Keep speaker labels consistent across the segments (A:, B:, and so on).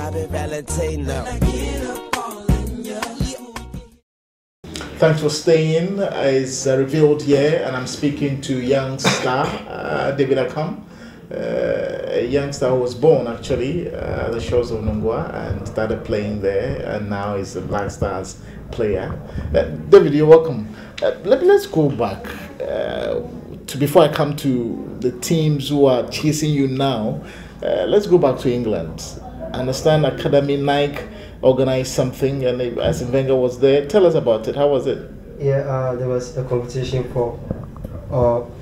A: Bobby Valentino.
B: Thanks for staying. It's revealed here, and I'm speaking to young star David Accam. A youngster who was born actually at the shores of Nungwa and started playing there, and now is a Black Stars player. David, you're welcome. Let's go back to before I come to the teams who are chasing you now. Let's go back to England. I understand Academy Nike organized something, and Arsene Wenger was there. Tell us about it. How was it?
C: Yeah, there was a competition for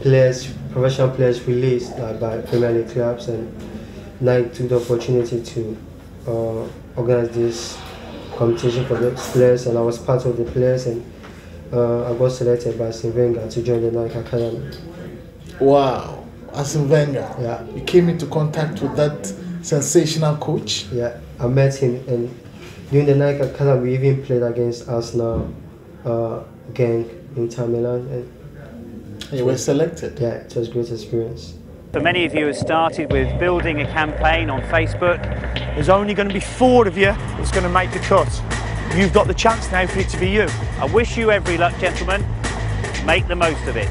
C: players, professional players released by Premier League clubs, and Nike took the opportunity to organize this competition for the players, and I was part of the players, and I got selected by Arsene Wenger to join the Nike Academy.
B: Wow, Arsene Wenger.
C: Yeah.
B: You came into contact with that sensational coach?
C: Yeah, I met him, and during the Nike Academy we even played against Arsenal, Gang, Inter Milan, and
B: you were selected?
C: Yeah, it was a great experience.
D: For many of you who started with building a campaign on Facebook,
E: there's only going to be 4 of you that's going to make the cut. You've got the chance now for it to be you.
D: I wish you every luck, gentlemen. Make the most of it.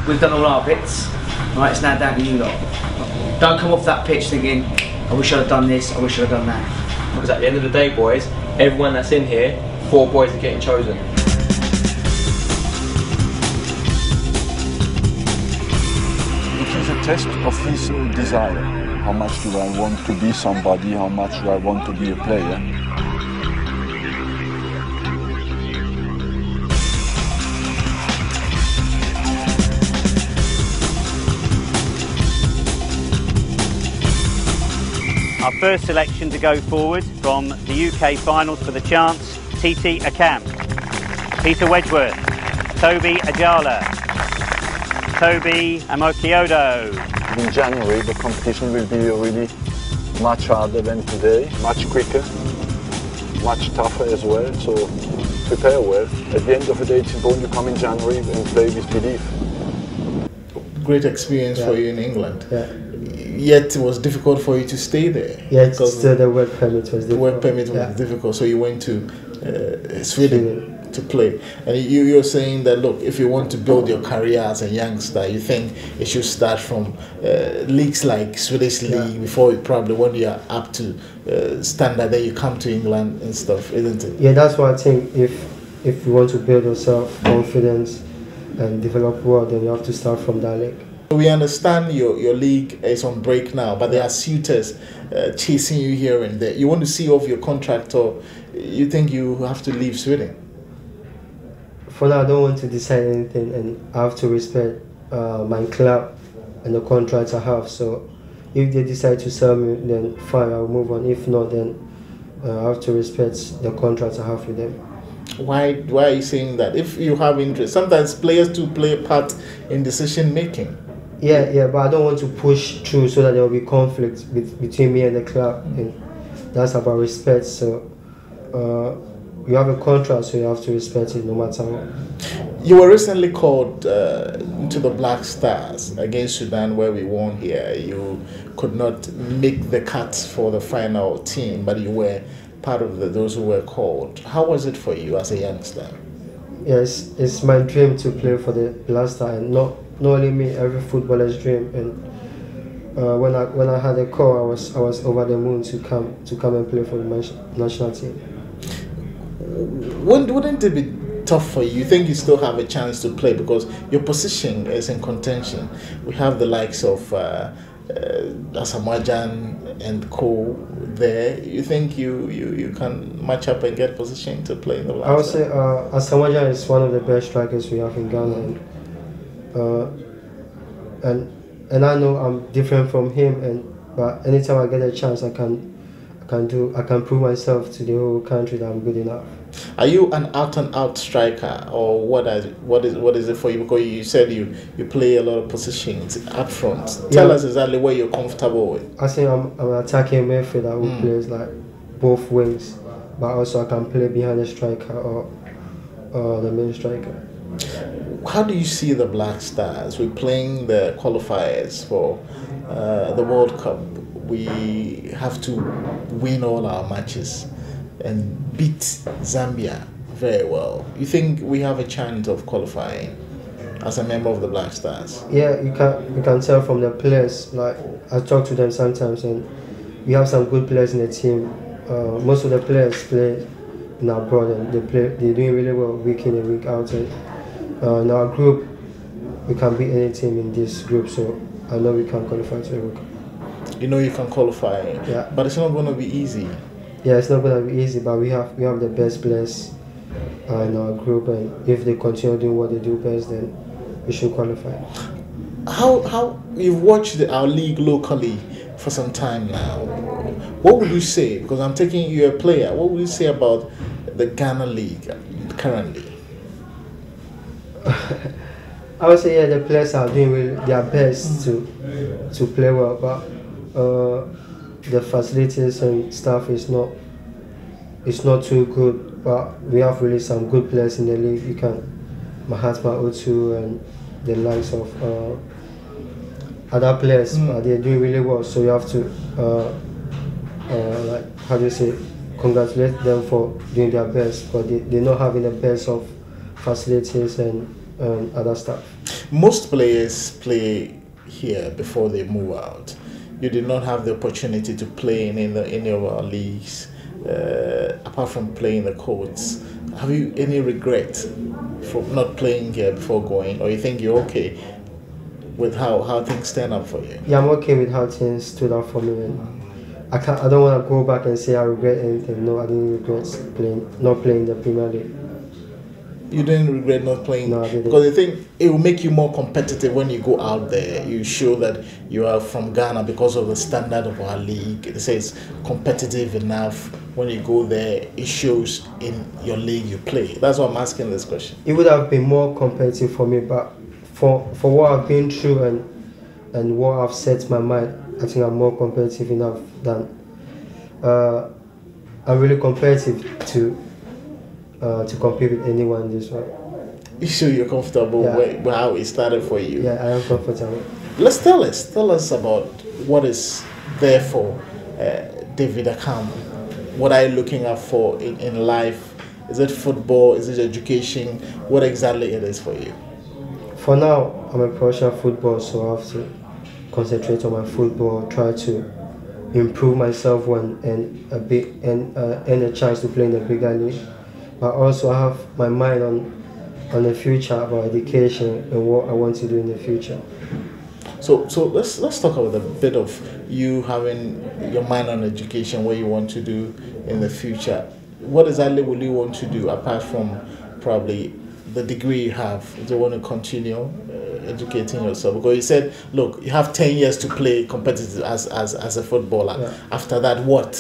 F: We've done all our bits, right, it's now down to you lot. Don't come off that pitch thinking, I wish I'd have done this, I wish I'd have done that.
G: Because at the end of the day, boys, everyone that's in here, 4 boys are getting chosen.
H: It is a test of his desire. How much do I want to be somebody, how much do I want to be a player.
D: Our first selection to go forward from the UK finals for the chance, pt2 Accam, Peter Wedgworth, Toby Ajala, Toby Amokiodo.
H: In January the competition will be really much harder than today, much quicker, much tougher as well, so prepare well. At the end of the day it's important to come in January and play with belief.
B: Great experience for you in England.
C: Yeah.
B: Yet it was difficult for you to stay there.
C: Yeah, still the work permit was difficult.
B: The work permit was difficult, so you went to Sweden to play. And you're saying that, look, if you want to build your career as a youngster, you think it should start from leagues like Swedish League before you probably, when you're up to standard, then you come to England and stuff, isn't it?
C: Yeah, that's what I think. If you want to build yourself confidence and develop well, then you have to start from that league.
B: We understand your league is on break now, but there are suitors chasing you here and there. You want to see off your contract, or you think you have to leave Sweden?
C: For now, I don't want to decide anything, and I have to respect my club and the contract I have. So if they decide to sell me, then fine, I'll move on. If not, then I have to respect the contract I have with them.
B: Why are you saying that? If you have interest, sometimes players do play a part in decision making.
C: Yeah, but I don't want to push through so that there will be conflict between me and the club, and that's about respect. So you have a contract, so you have to respect it no matter what.
B: You were recently called to the Black Stars against Sudan, where we won here. You could not make the cut for the final team, but you were part of those who were called. How was it for you as a youngster?
C: Yes, it's my dream to play for the Black Stars, and not only me, every footballer's dream. And when I had a call, I was over the moon to come and play for the national team.
B: Wouldn't it be tough for you? You think you still have a chance to play because your position is in contention? We have the likes of Asamoah and co there. You think you can match up and get position to play in the Black Stars?
C: I would say Asamoah is one of the best strikers we have in Ghana, and I know I'm different from him, but anytime I get a chance, I can prove myself to the whole country that I'm good enough.
B: Are you an out-and-out striker, or what is it for you? Because you said you play a lot of positions up front. Tell us exactly what you're comfortable with.
C: I think I'm an attacking midfielder who plays like both wings, but also I can play behind the striker or the main striker.
B: How do you see the Black Stars? We're playing the qualifiers for the World Cup. We have to win all our matches and beat Zambia very well. You think we have a chance of qualifying as a member of the Black Stars?
C: Yeah, you can tell from the players. Like, I talk to them sometimes, and we have some good players in the team. Most of the players play in abroad, and they're doing really well week in and week out. And in our group, we can beat any team in this group, so I know we can qualify to the World Cup.
B: You know you can qualify,
C: yeah,
B: but it's not going to be easy.
C: Yeah, it's not going to be easy, but we have the best players in our group, and if they continue doing what they do best, then we should qualify.
B: How you've watched our league locally for some time now? What would you say? Because I'm taking you a player. What would you say about the Ghana league currently?
C: I would say the players are doing their best to play well, but the facilities and stuff is not too good. But we have really some good players in the league. You can Mahatma Otu and the likes of other players, but they're doing really well. So you have to like, how do you say, congratulate them for doing their best, but they're not having the best of facilities and other stuff.
B: Most players play here before they move out. You did not have the opportunity to play in any of our leagues, apart from playing the courts. Have you any regret for not playing here before going, or you think you're okay with how things stand up for you?
C: Yeah, I'm okay with how things stood up for me. And I don't want to go back and say I regret anything. No, I didn't regret not playing the Premier League.
B: You didn't regret not playing?
C: No, I didn't.
B: Because I think it will make you more competitive when you go out there. You show that you are from Ghana because of the standard of our league. It says competitive enough. When you go there, it shows in your league you play. That's why I'm asking this question.
C: It would have been more competitive for me, but for what I've been through and what I've set my mind, I think I'm more competitive enough than I'm really competitive to compete with anyone in this one.
B: You sure you're comfortable with how it started for you?
C: Yeah, I am comfortable.
B: Tell us about what is there for David Accam. What are you looking out for in life? Is it football? Is it education? What exactly it is for you?
C: For now, I'm a professional footballer, so I have to concentrate on my football, try to improve myself and a chance to play in the bigger league. But also I have my mind on the future, about education and what I want to do in the future.
B: So let's talk about a bit of you having your mind on education, what you want to do in the future. What exactly will you want to do apart from probably the degree you have? Do you want to continue educating yourself? Because you said, look, you have 10 years to play competitive as a footballer. Yeah. After that, what?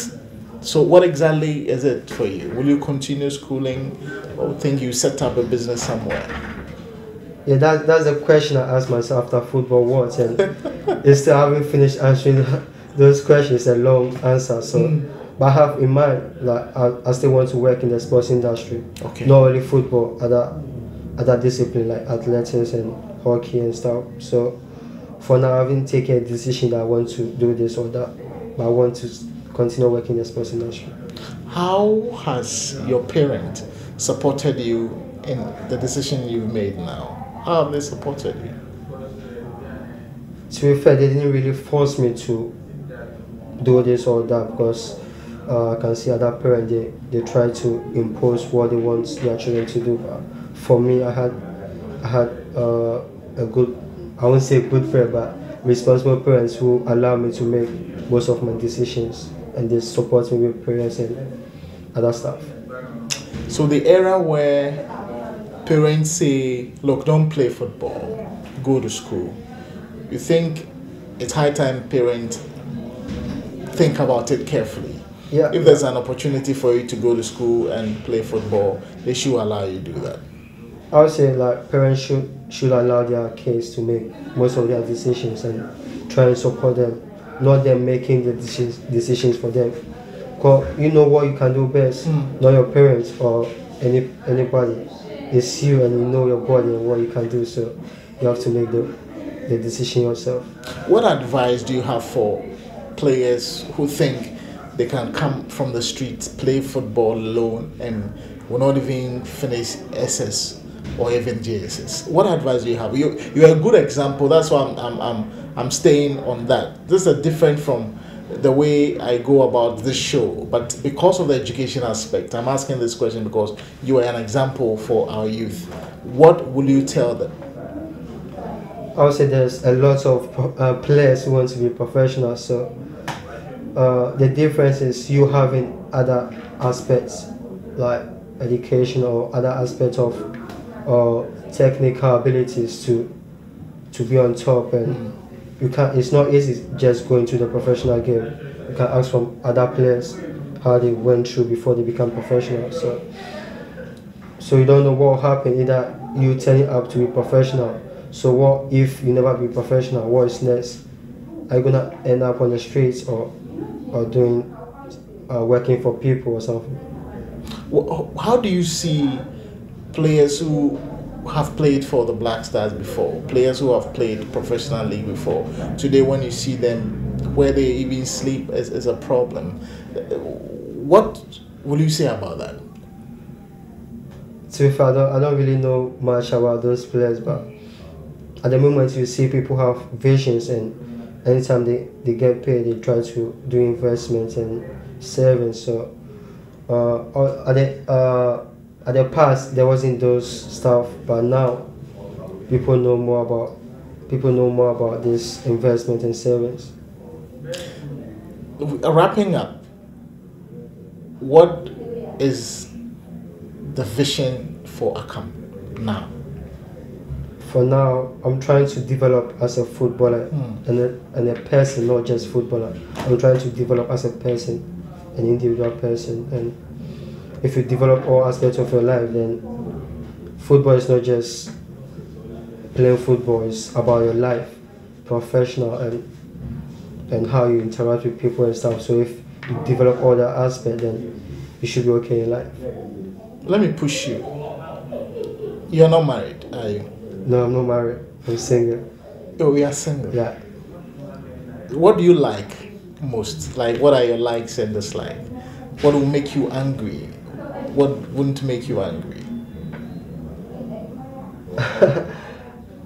B: So what exactly is it for you? Will you continue schooling, or think you set up a business somewhere?
C: Yeah, that's the question I asked myself after football once, and still haven't finished answering those questions. A long answer. So, but I have in mind that I still want to work in the sports industry.
B: Okay.
C: Not only football, other discipline like athletics and hockey and stuff. So, for now, I haven't taken a decision that I want to do this or that, but I want to continue working in the sports industry.
B: How has your parent supported you in the decision you've made now? How have they supported you?
C: To be fair, they didn't really force me to do this or that, because I can see other parents, they try to impose what they want their children to do. But for me, I had a good, I won't say good parent, but responsible parents who allow me to make most of my decisions, and they support me with prayers and other stuff.
B: So the era where parents say, look, don't play football, go to school, you think it's high time parents think about it carefully?
C: Yeah.
B: If there's an opportunity for you to go to school and play football, they should allow you to do that.
C: I would say like parents should allow their kids to make most of their decisions and try and support them, not them making the decisions for them. Cause you know what you can do best, not your parents or anybody. It's you, and you know your body and what you can do. So you have to make the decision yourself.
B: What advice do you have for players who think they can come from the streets, play football alone, and will not even finish SS or even JSS? What advice do you have? You're a good example. That's why I'm staying on that. This is different from the way I go about this show, but because of the education aspect, I'm asking this question because you are an example for our youth. What will you tell them?
C: I would say there's a lot of players who want to be professional. So the difference is you having other aspects like education or other aspects of technical abilities to be on top, and you can't. It's not easy just going to the professional game. You can ask from other players how they went through before they become professional. So you don't know what will happen. Either you turning up to be professional. So what if you never be professional? What is next? Are you gonna end up on the streets or doing working for people or something?
B: How do you see players who have played for the Black Stars before, players who have played professional league before, today when you see them where they even sleep is a problem? What will you say about that?
C: To be fair, I don't really know much about those players, but at the moment you see people have visions, and anytime they get paid, they try to do investments and savings. So at the past there wasn't those stuff, but now people know more about this investment and savings.
B: Wrapping up, what is the vision for Accam now?
C: For now, I'm trying to develop as a footballer and a person, not just footballer. I'm trying to develop as a person, an individual person. And if you develop all aspects of your life, then football is not just playing football, it's about your life, professional, and how you interact with people and stuff. So if you develop all that aspect, then you should be okay in life.
B: Let me push you. You're not married, are you?
C: No, I'm not married. I'm single.
B: Oh, we are single.
C: Yeah.
B: What do you like most? Like, what are your likes and dislikes? What will make you angry? What wouldn't make you angry?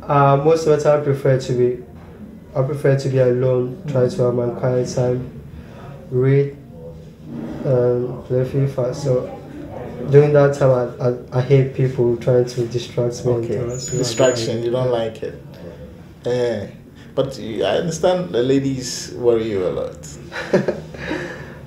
C: Most of the time, I prefer to be alone. Try to have my quiet time, read, play FIFA. So during that time, I hate people trying to distract me.
B: Okay, distraction. You don't like it. But I understand the ladies worry you a lot.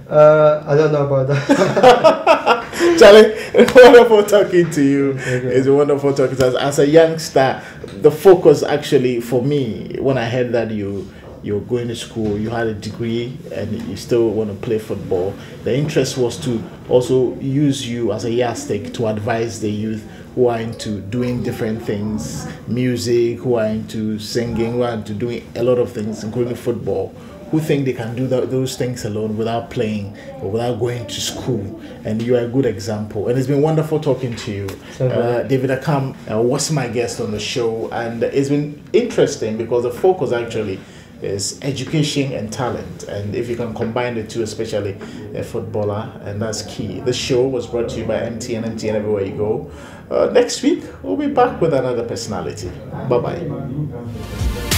C: I don't know about that.
B: Charlie, it's wonderful talking to you. It's wonderful talking to us. As a youngster, the focus actually for me, when I heard that you're going to school, you had a degree, and you still want to play football, the interest was to also use you as a yardstick to advise the youth who are into doing different things, music, who are into singing, who are into doing a lot of things, including football, who think they can do those things alone without playing or without going to school. And you are a good example. And it's been wonderful talking to you. David Accam was my guest on the show, and it's been interesting because the focus actually is education and talent, and if you can combine the two, especially a footballer, and that's key. This show was brought to you by MTN everywhere you go. Next week we'll be back with another personality. Bye bye.